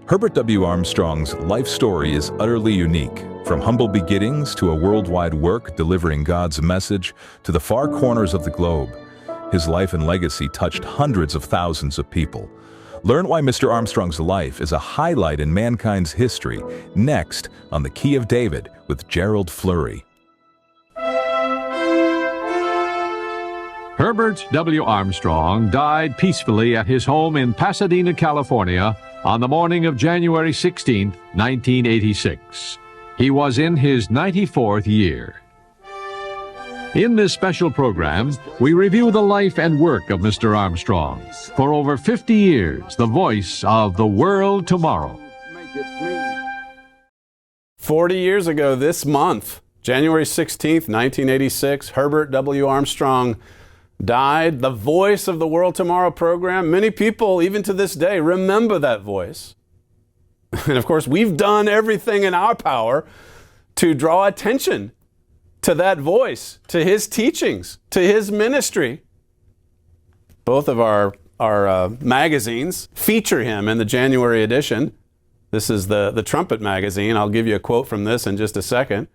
Herbert W. Armstrong's life story is utterly unique. From humble beginnings to a worldwide work delivering God's message to the far corners of the globe, his life and legacy touched hundreds of thousands of people. Learn why Mr. Armstrong's life is a highlight in mankind's history, next on The Key of David with Gerald Flurry. Herbert W. Armstrong died peacefully at his home in Pasadena, California, on the morning of January 16, 1986. He was in his 94th year. In this special program, we review the life and work of Mr. Armstrong. For over 50 years, the voice of the world tomorrow. 40 years ago this month, January 16th, 1986, Herbert W. Armstrong died. The voice of the World Tomorrow program. Many people, even to this day, remember that voice. And of course, we've done everything in our power to draw attention to that voice, to his teachings, to his ministry. Both of our magazines feature him in the January edition. This is the Trumpet magazine. I'll give you a quote from this in just a second.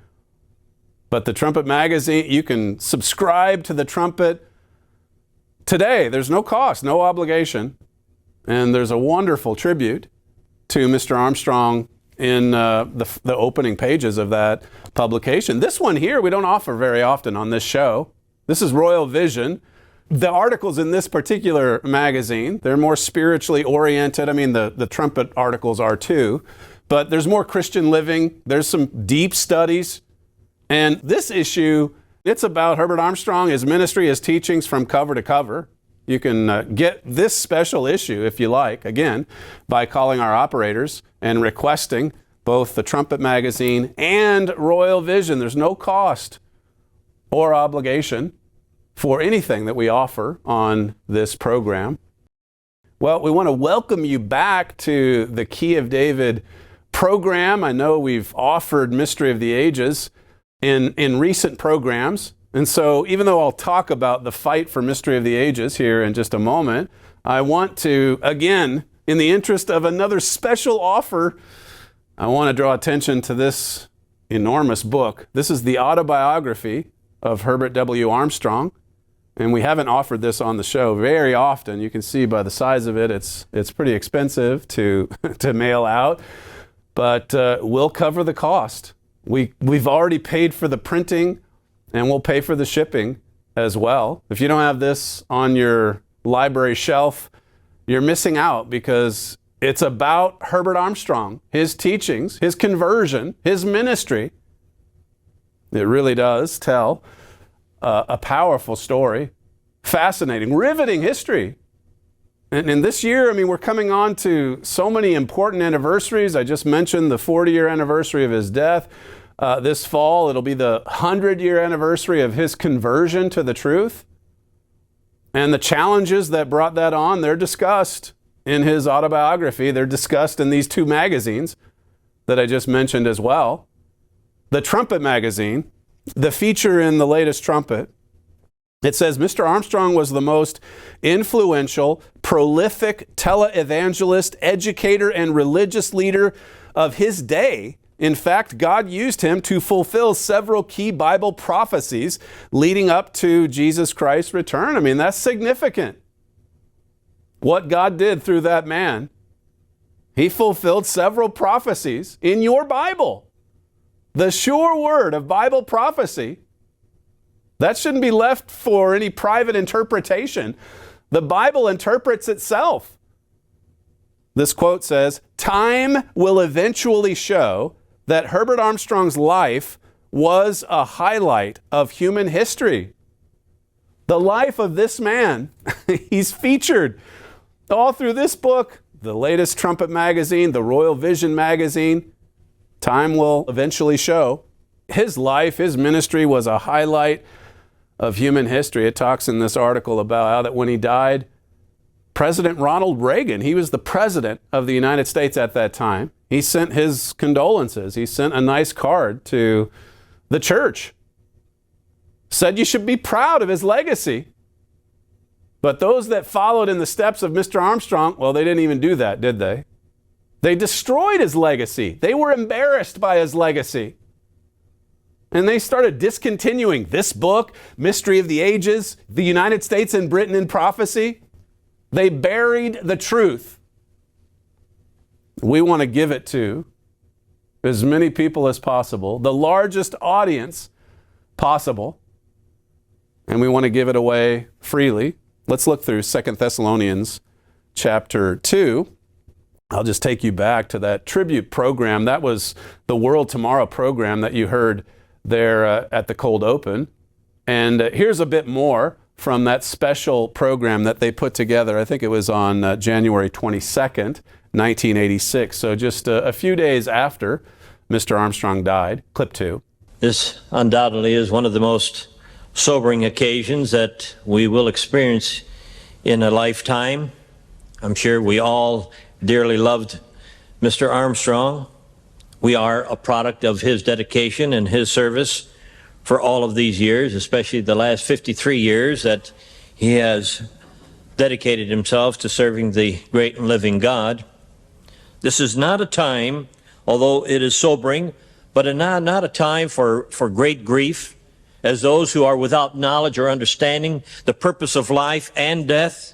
But the Trumpet magazine, you can subscribe to the Trumpet today. There's no cost, no obligation. And there's a wonderful tribute to Mr. Armstrong in the opening pages of that publication. This one here we don't offer very often on this show. This is Royal Vision. The articles in this particular magazine, they're more spiritually oriented. I mean, the Trumpet articles are too. But there's more Christian living. There's some deep studies. And this issue, it's about Herbert Armstrong, his ministry, his teachings from cover to cover. You can get this special issue, if you like, again, by calling our operators and requesting both the Trumpet magazine and Royal Vision. There's no cost or obligation for anything that we offer on this program. Well, we want to welcome you back to the Key of David program. I know we've offered Mystery of the Ages in recent programs. And so even though I'll talk about the fight for Mystery of the Ages here in just a moment, I want to, again, in the interest of another special offer, I want to draw attention to this enormous book. This is the autobiography of Herbert W. Armstrong. And we haven't offered this on the show very often. You can see by the size of it, it's pretty expensive to mail out. But we'll cover the cost. We've already paid for the printing, and we'll pay for the shipping as well. If you don't have this on your library shelf, you're missing out, because it's about Herbert Armstrong, his teachings, his conversion, his ministry. It really does tell a powerful story, fascinating, riveting history. And in this year, I mean, we're coming on to so many important anniversaries. I just mentioned the 40-year anniversary of his death. This fall, it'll be the 100-year anniversary of his conversion to the truth. And the challenges that brought that on, they're discussed in his autobiography. They're discussed in these two magazines that I just mentioned as well. The Trumpet magazine, the feature in the latest Trumpet, it says, Mr. Armstrong was the most influential, prolific televangelist, educator, and religious leader of his day. In fact, God used him to fulfill several key Bible prophecies leading up to Jesus Christ's return. I mean, that's significant. What God did through that man, he fulfilled several prophecies in your Bible. The sure word of Bible prophecy. That shouldn't be left for any private interpretation. The Bible interprets itself. This quote says, "Time will eventually show that Herbert Armstrong's life was a highlight of human history." The life of this man, he's featured all through this book, the latest Trumpet magazine, the Royal Vision magazine. Time will eventually show. His life, his ministry was a highlight of human history. It talks in this article about how that when he died, President Ronald Reagan, he was the president of the United States at that time. He sent his condolences. He sent a nice card to the church. Said you should be proud of his legacy. But those that followed in the steps of Mr. Armstrong, well, they didn't even do that, did they? They destroyed his legacy. They were embarrassed by his legacy. And they started discontinuing this book, Mystery of the Ages, the United States and Britain in Prophecy. They buried the truth. We want to give it to as many people as possible, the largest audience possible, and we want to give it away freely. Let's look through 2 Thessalonians chapter 2. I'll just take you back to that tribute program. That was the World Tomorrow program that you heard there at the cold open. And here's a bit more from that special program that they put together. I think it was on January 22nd, 1986. So just a few days after Mr. Armstrong died. Clip 2. This undoubtedly is one of the most sobering occasions that we will experience in a lifetime. I'm sure we all dearly loved Mr. Armstrong. We are a product of his dedication and his service for all of these years, especially the last 53 years that he has dedicated himself to serving the great and living God. This is not a time, although it is sobering, but not a time for great grief, as those who are without knowledge or understanding the purpose of life and death.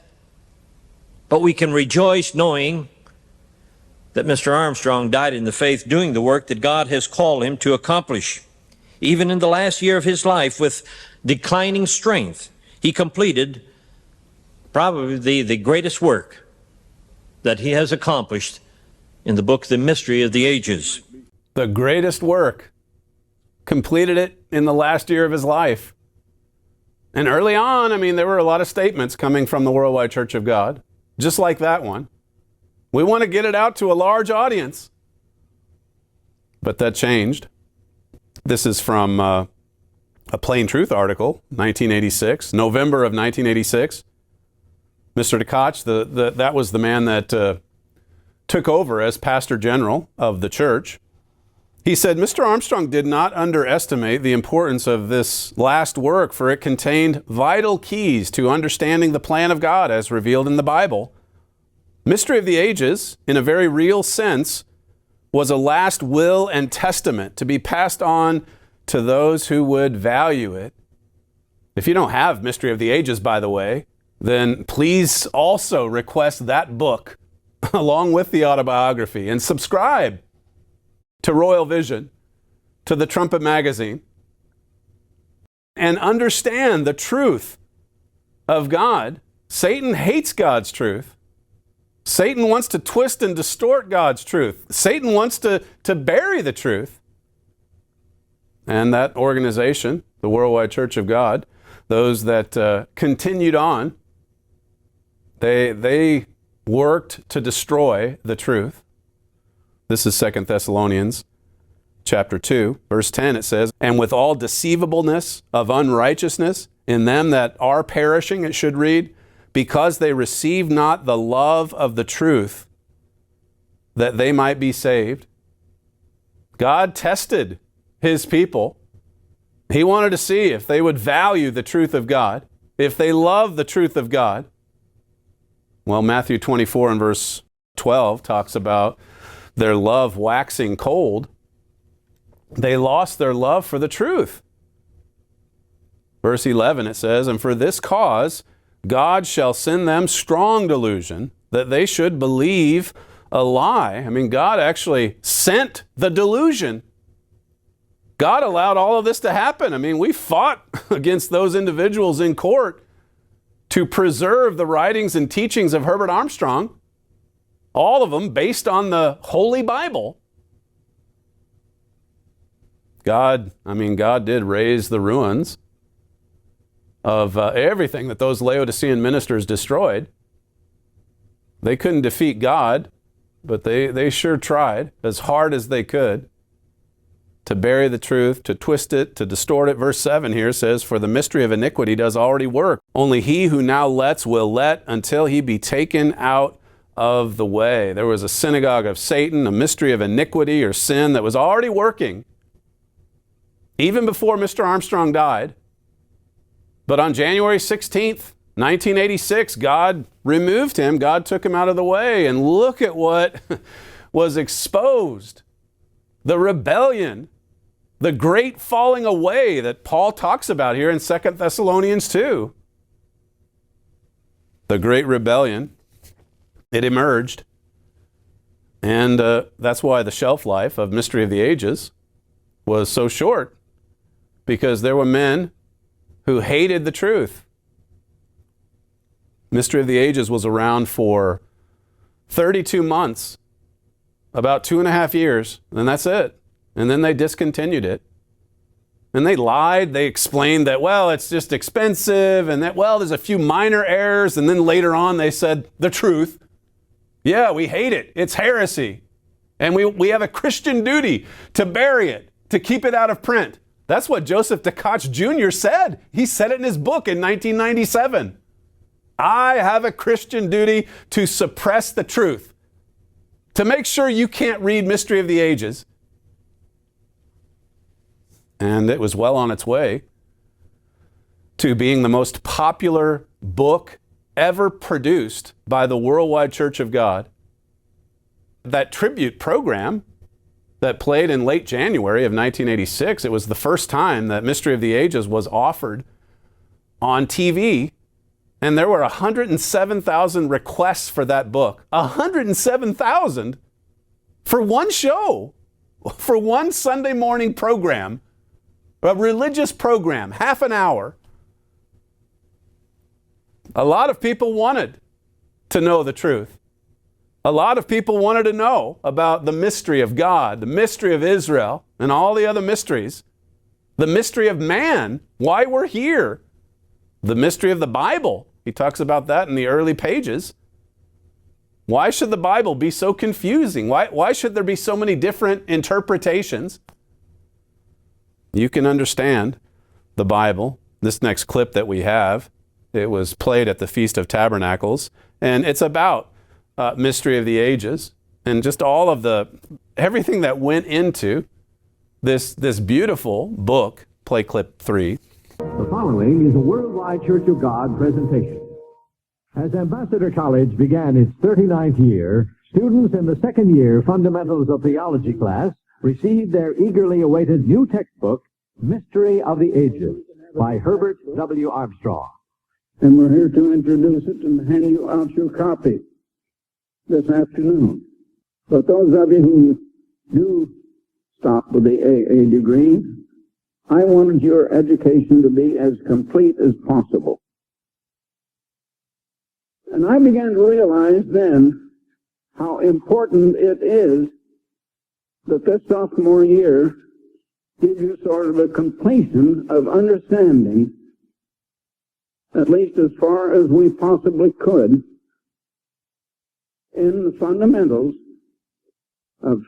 But we can rejoice knowing that Mr. Armstrong died in the faith doing the work that God has called him to accomplish. Even in the last year of his life, with declining strength, he completed probably the greatest work that he has accomplished in the book, The Mystery of the Ages. The greatest work. Completed it in the last year of his life. And early on, there were a lot of statements coming from the Worldwide Church of God, just like that one. We want to get it out to a large audience. But that changed. This is from a Plain Truth article, 1986, November of 1986. Mr. Tkach, that was the man that took over as pastor general of the church. He said, Mr. Armstrong did not underestimate the importance of this last work, for it contained vital keys to understanding the plan of God as revealed in the Bible. Mystery of the Ages, in a very real sense, was a last will and testament to be passed on to those who would value it. If you don't have Mystery of the Ages, by the way, then please also request that book along with the autobiography and subscribe to Royal Vision, to the Trumpet Magazine, and understand the truth of God. Satan hates God's truth. Satan wants to twist and distort God's truth. Satan wants to bury the truth. And that organization, the Worldwide Church of God, those that continued on, they worked to destroy the truth. This is 2 Thessalonians chapter 2, verse 10. It says, and with all deceivableness of unrighteousness in them that are perishing, it should read, because they receive not the love of the truth, that they might be saved. God tested his people. He wanted to see if they would value the truth of God, if they love the truth of God. Well, Matthew 24 and verse 12 talks about their love waxing cold. They lost their love for the truth. Verse 11, it says, and for this cause God shall send them strong delusion, that they should believe a lie. God actually sent the delusion. God allowed all of this to happen. We fought against those individuals in court to preserve the writings and teachings of Herbert Armstrong, all of them based on the Holy Bible. God did raise the ruins of everything that those Laodicean ministers destroyed. They couldn't defeat God, but they sure tried as hard as they could to bury the truth, to twist it, to distort it. Verse 7 here says, for the mystery of iniquity does already work. Only he who now lets will let until he be taken out of the way. There was a synagogue of Satan, a mystery of iniquity or sin that was already working even before Mr. Armstrong died. But on January 16th, 1986, God removed him. God took him out of the way. And look at what was exposed. The rebellion, the great falling away that Paul talks about here in 2 Thessalonians 2. The great rebellion, it emerged. And that's why the shelf life of Mystery of the Ages was so short, because there were men who hated the truth. Mystery of the Ages was around for 32 months, about 2.5 years, and that's it. And then they discontinued it. And they lied. They explained that, well, it's just expensive, and that, well, there's a few minor errors. And then later on they said the truth. Yeah, we hate it. It's heresy. And we have a Christian duty to bury it, to keep it out of print. That's what Joseph DeKotch Jr. said. He said it in his book in 1997. I have a Christian duty to suppress the truth, to make sure you can't read Mystery of the Ages. And it was well on its way to being the most popular book ever produced by the Worldwide Church of God. That tribute program that played in late January of 1986, it was the first time that Mystery of the Ages was offered on TV, and there were 107,000 requests for that book. 107,000 for one show, for one Sunday morning program, a religious program, half an hour. A lot of people wanted to know the truth. A lot of people wanted to know about the mystery of God, the mystery of Israel, and all the other mysteries. The mystery of man, why we're here. The mystery of the Bible. He talks about that in the early pages. Why should the Bible be so confusing? Why should there be so many different interpretations? You can understand the Bible. This next clip that we have, it was played at the Feast of Tabernacles, and it's about Mystery of the Ages and just all of everything that went into this beautiful book. Play clip 3. The following is a Worldwide Church of God presentation. As Ambassador College began its 39th year, students in the second year Fundamentals of Theology class received their eagerly awaited new textbook, Mystery of the Ages, by Herbert W. Armstrong. And we're here to introduce it and hand you out your copy this afternoon. But those of you who do stop with the AA degree, I wanted your education to be as complete as possible. And I began to realize then how important it is that this sophomore year gives you sort of a completion of understanding, at least as far as we possibly could, in the fundamentals of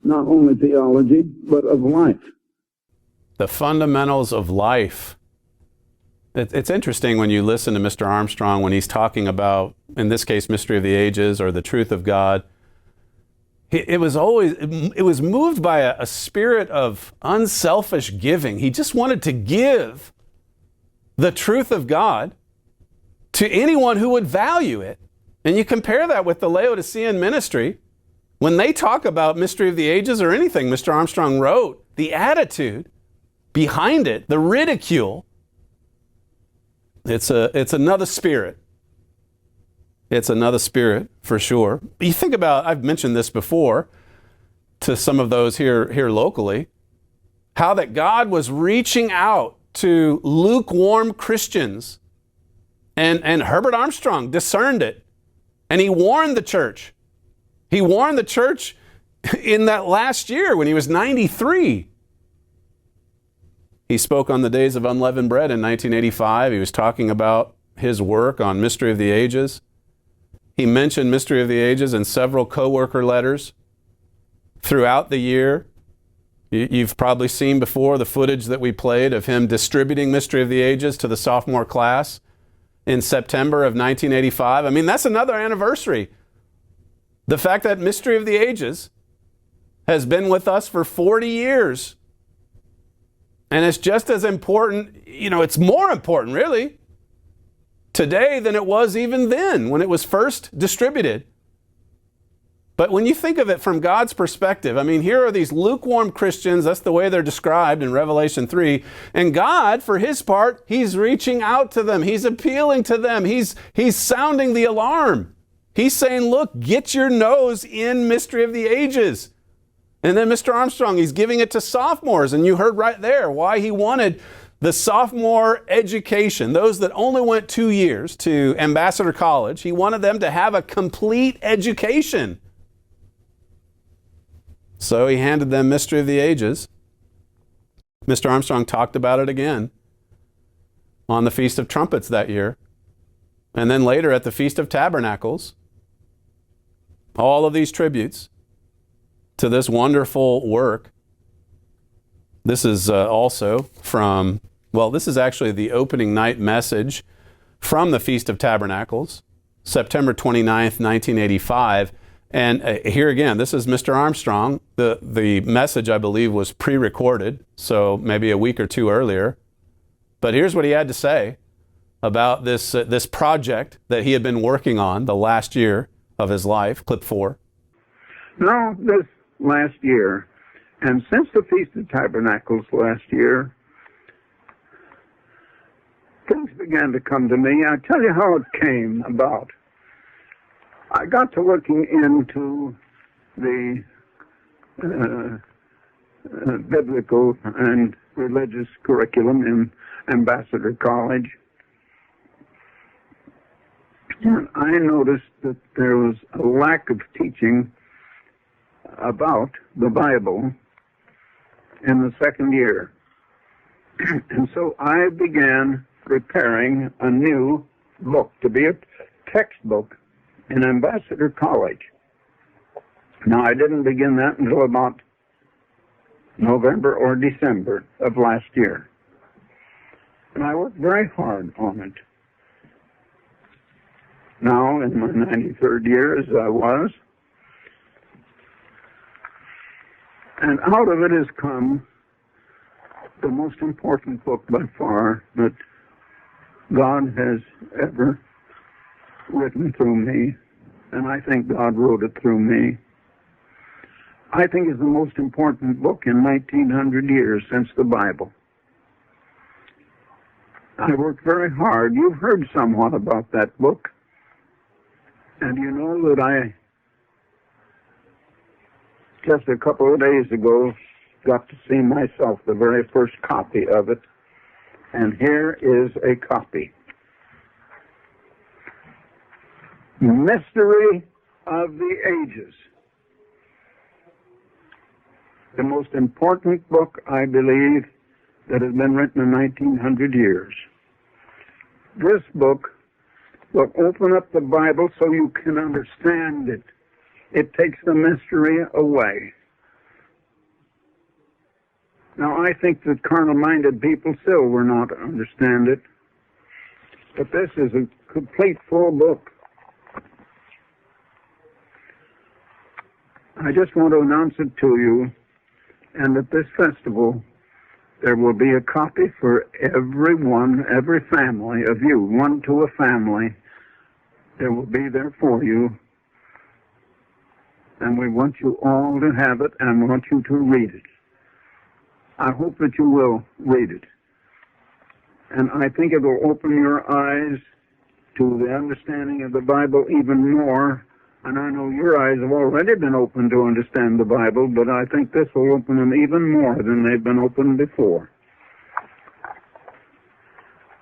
not only theology, but of life. The fundamentals of life. It's interesting when you listen to Mr. Armstrong when he's talking about, in this case, Mystery of the Ages or the truth of God. It was moved by a spirit of unselfish giving. He just wanted to give the truth of God to anyone who would value it. And you compare that with the Laodicean ministry. When they talk about Mystery of the Ages or anything Mr. Armstrong wrote, the attitude behind it, the ridicule, it's another spirit. It's another spirit, for sure. You think about, I've mentioned this before to some of those here locally, how that God was reaching out to lukewarm Christians. And Herbert Armstrong discerned it. And he warned the church. He warned the church in that last year when he was 93. He spoke on the Days of Unleavened Bread in 1985. He was talking about his work on Mystery of the Ages. He mentioned Mystery of the Ages in several co-worker letters throughout the year. You've probably seen before the footage that we played of him distributing Mystery of the Ages to the sophomore class in September of 1985. I mean, that's another anniversary. The fact that Mystery of the Ages has been with us for 40 years. And it's just as important, it's more important, really, today than it was even then when it was first distributed. But when you think of it from God's perspective, I mean, here are these lukewarm Christians. That's the way they're described in Revelation 3. And God, for his part, he's reaching out to them. He's appealing to them. He's sounding the alarm. He's saying, look, get your nose in Mystery of the Ages. And then Mr. Armstrong, he's giving it to sophomores. And you heard right there why he wanted the sophomore education, those that only went 2 years to Ambassador College. He wanted them to have a complete education. So he handed them Mystery of the Ages. Mr. Armstrong talked about it again on the Feast of Trumpets that year. And then later at the Feast of Tabernacles. All of these tributes to this wonderful work. This is also from, well, this is actually the opening night message from the Feast of Tabernacles, September 29th, 1985. And here again, this is Mr. Armstrong. The message, I believe, was pre-recorded, so maybe a week or two earlier. But here's what he had to say about this project that he had been working on the last year of his life, clip 4. Now, this last year, and since the Feast of Tabernacles last year, things began to come to me. I'll tell you how it came about. I got to looking into the biblical and religious curriculum in Ambassador College. And I noticed that there was a lack of teaching about the Bible in the second year. And so I began preparing a new book to be a textbook in Ambassador College. Now, I didn't begin that until about November or December of last year. And I worked very hard on it. Now, in my 93rd year, as I was, and out of it has come the most important book by far that God has ever written through me, and I think God wrote it through me. I think it's the most important book in 1900 years since the Bible. I worked very hard. You've heard somewhat about that book. And you know that I, just a couple of days ago, got to see myself the very first copy of it. And here is a copy. Mystery of the Ages. The most important book, I believe, that has been written in 1900 years. This book will open up the Bible so you can understand it. It takes the mystery away. Now, I think that carnal-minded people still will not understand it. But this is a complete full book. I just want to announce it to you, and at this festival, there will be a copy for everyone, every family of you, one to a family. There will be there for you. And we want you all to have it and want you to read it. I hope that you will read it. And I think it will open your eyes to the understanding of the Bible even more. And I know your eyes have already been opened to understand the Bible, but I think this will open them even more than they've been opened before.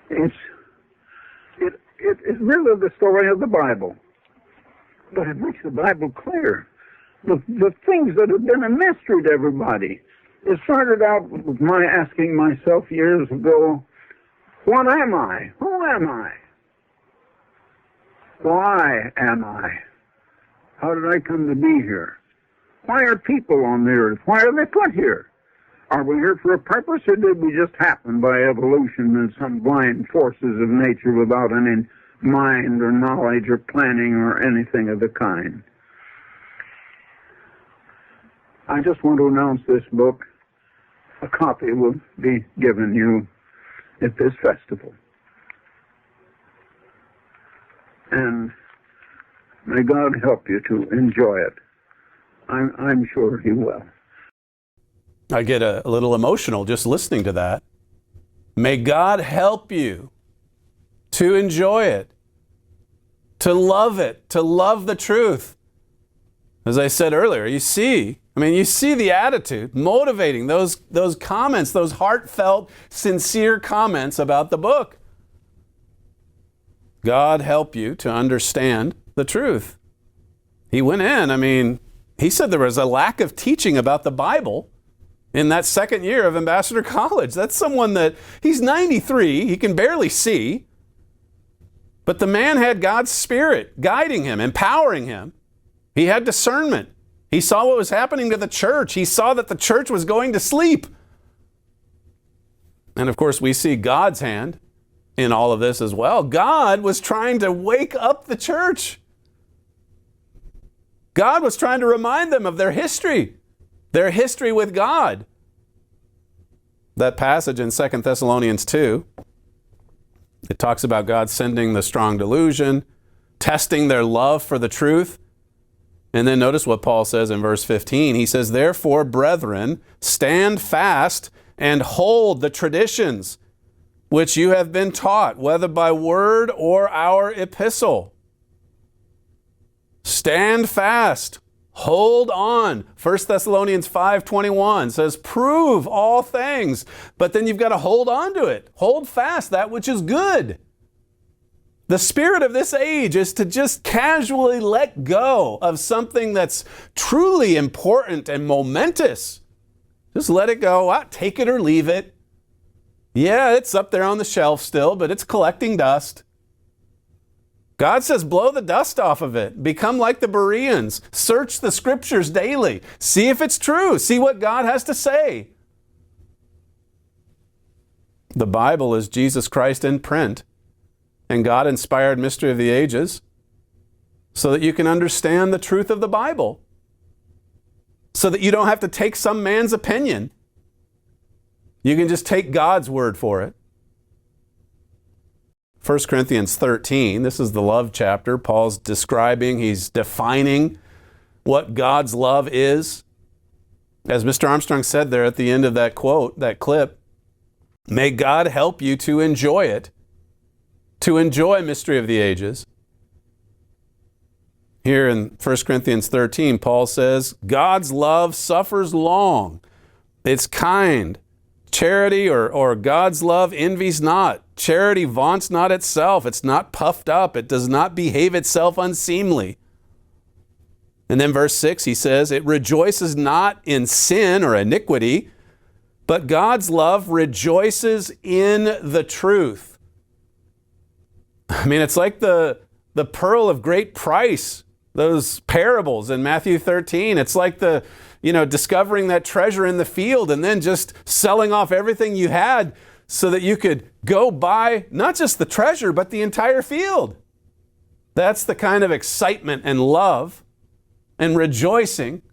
It's really the story of the Bible, but it makes the Bible clear. The things that have been a mystery to everybody. It started out with my asking myself years ago, what am I? Who am I? Why am I? How did I come to be here? Why are people on the earth? Why are they put here? Are we here for a purpose, or did we just happen by evolution and some blind forces of nature without any mind or knowledge or planning or anything of the kind? I just want to announce this book. A copy will be given you at this festival. And may God help you to enjoy it. I'm sure he will. I get a little emotional just listening to that. May God help you to enjoy it, to love the truth. As I said earlier, you see the attitude motivating those comments, those heartfelt, sincere comments about the book. God help you to understand the truth. He went in, he said there was a lack of teaching about the Bible in that second year of Ambassador College. That's someone that, he's 93, he can barely see, but the man had God's Spirit guiding him, empowering him. He had discernment. He saw what was happening to the church. He saw that the church was going to sleep. And of course, we see God's hand in all of this as well. God was trying to wake up the church. God was trying to remind them of their history with God. That passage in 2 Thessalonians 2, it talks about God sending the strong delusion, testing their love for the truth. And then notice what Paul says in verse 15. He says, "Therefore, brethren, stand fast and hold the traditions which you have been taught, whether by word or our epistle." Stand fast. Hold on. 1 Thessalonians 5:21 says, prove all things. But then you've got to hold on to it. Hold fast that which is good. The spirit of this age is to just casually let go of something that's truly important and momentous. Just let it go. Take it or leave it. Yeah, it's up there on the shelf still, but it's collecting dust. God says, blow the dust off of it. Become like the Bereans. Search the scriptures daily. See if it's true. See what God has to say. The Bible is Jesus Christ in print, and God-inspired mystery of the ages, so that you can understand the truth of the Bible, so that you don't have to take some man's opinion. You can just take God's word for it. 1 Corinthians 13, this is the love chapter. Paul's describing, he's defining what God's love is. As Mr. Armstrong said there at the end of that quote, that clip, may God help you to enjoy it, to enjoy mystery of the ages. Here in 1 Corinthians 13, Paul says, God's love suffers long. It's kind. Charity or God's love envies not. Charity vaunts not itself. It's not puffed up. It does not behave itself unseemly. And then verse 6, he says, it rejoices not in sin or iniquity, but God's love rejoices in the truth. It's like the pearl of great price, those parables in Matthew 13. It's like discovering that treasure in the field and then just selling off everything you had so that you could go buy not just the treasure, but the entire field. That's the kind of excitement and love and rejoicing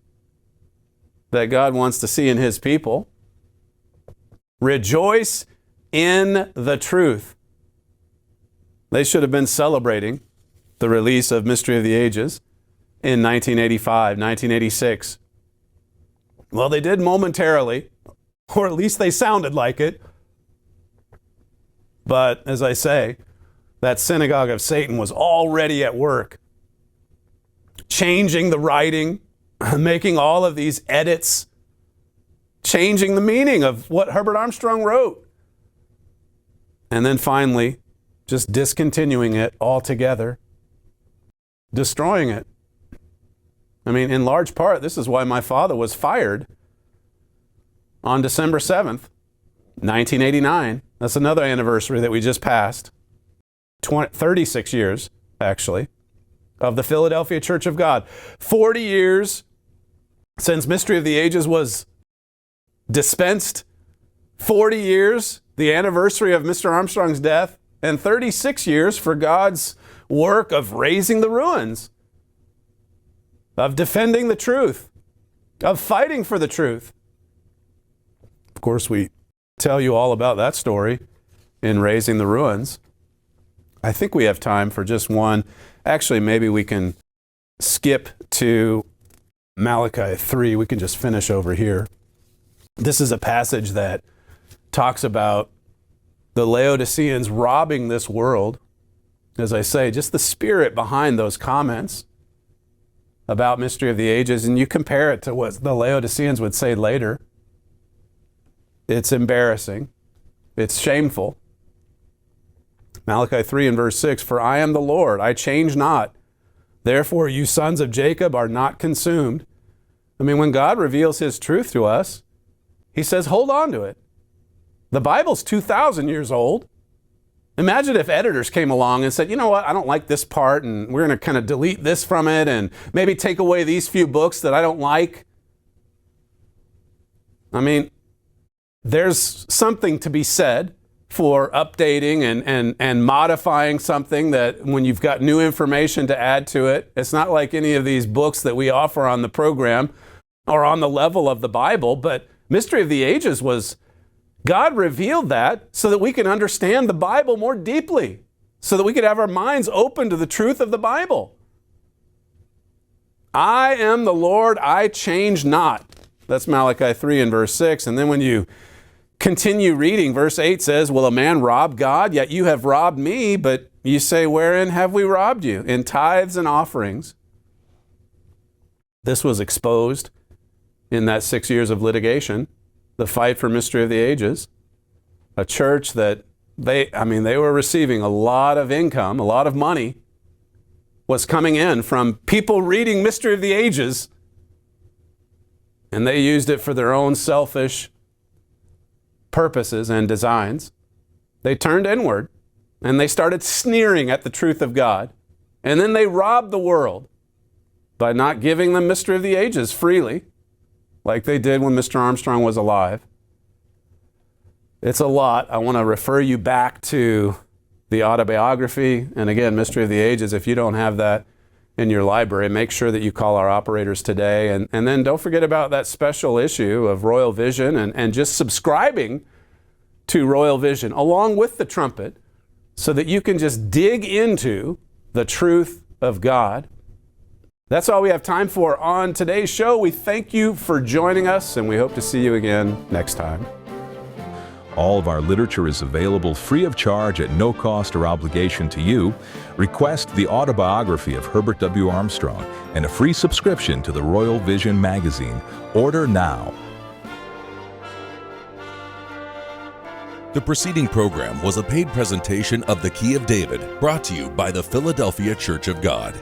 that God wants to see in His people. Rejoice in the truth. They should have been celebrating the release of Mystery of the Ages in 1985, 1986. Well, they did momentarily, or at least they sounded like it. But as I say, that synagogue of Satan was already at work, changing the writing, making all of these edits, changing the meaning of what Herbert Armstrong wrote. And then finally, just discontinuing it altogether, destroying it. In large part, this is why my father was fired on December 7th, 1989. That's another anniversary that we just passed. 36 years, actually, of the Philadelphia Church of God. 40 years since Mystery of the Ages was dispensed. 40 years, the anniversary of Mr. Armstrong's death. And 36 years for God's work of raising the ruins, of defending the truth, of fighting for the truth. Of course, we tell you all about that story in Raising the Ruins. I think we have time for just one. Actually, maybe we can skip to Malachi 3. We can just finish over here. This is a passage that talks about the Laodiceans robbing this world. As I say, just the spirit behind those comments about Mystery of the Ages, and you compare it to what the Laodiceans would say later. It's embarrassing. It's shameful. Malachi 3 and verse 6, "For I am the Lord, I change not. Therefore you sons of Jacob are not consumed." I mean, when God reveals his truth to us, he says, hold on to it. The Bible's 2,000 years old. Imagine if editors came along and said, you know what, I don't like this part, and we're going to kind of delete this from it, and maybe take away these few books that I don't like. I mean, there's something to be said for updating and modifying something that when you've got new information to add to it. It's not like any of these books that we offer on the program are on the level of the Bible, but Mystery of the Ages was, God revealed that so that we can understand the Bible more deeply, so that we could have our minds open to the truth of the Bible. I am the Lord, I change not. That's Malachi 3 and verse 6. And then when you continue reading, verse 8 says, "Will a man rob God? Yet you have robbed me." But you say, wherein have we robbed you? In tithes and offerings. This was exposed in that 6 years of litigation, the fight for Mystery of the Ages. A church that they were receiving a lot of income, a lot of money was coming in from people reading Mystery of the Ages, and they used it for their own selfish purposes and designs. They turned inward and they started sneering at the truth of God. And then they robbed the world by not giving them Mystery of the Ages freely, like they did when Mr. Armstrong was alive. It's a lot. I want to refer you back to the autobiography. And again, Mystery of the Ages, if you don't have that in your library, make sure that you call our operators today. And then don't forget about that special issue of Royal Vision and just subscribing to Royal Vision along with the trumpet so that you can just dig into the truth of God. That's all we have time for on today's show. We thank you for joining us, and we hope to see you again next time. All of our literature is available free of charge at no cost or obligation to you. Request the autobiography of Herbert W. Armstrong and a free subscription to the Royal Vision magazine. Order now. The preceding program was a paid presentation of The Key of David, brought to you by the Philadelphia Church of God.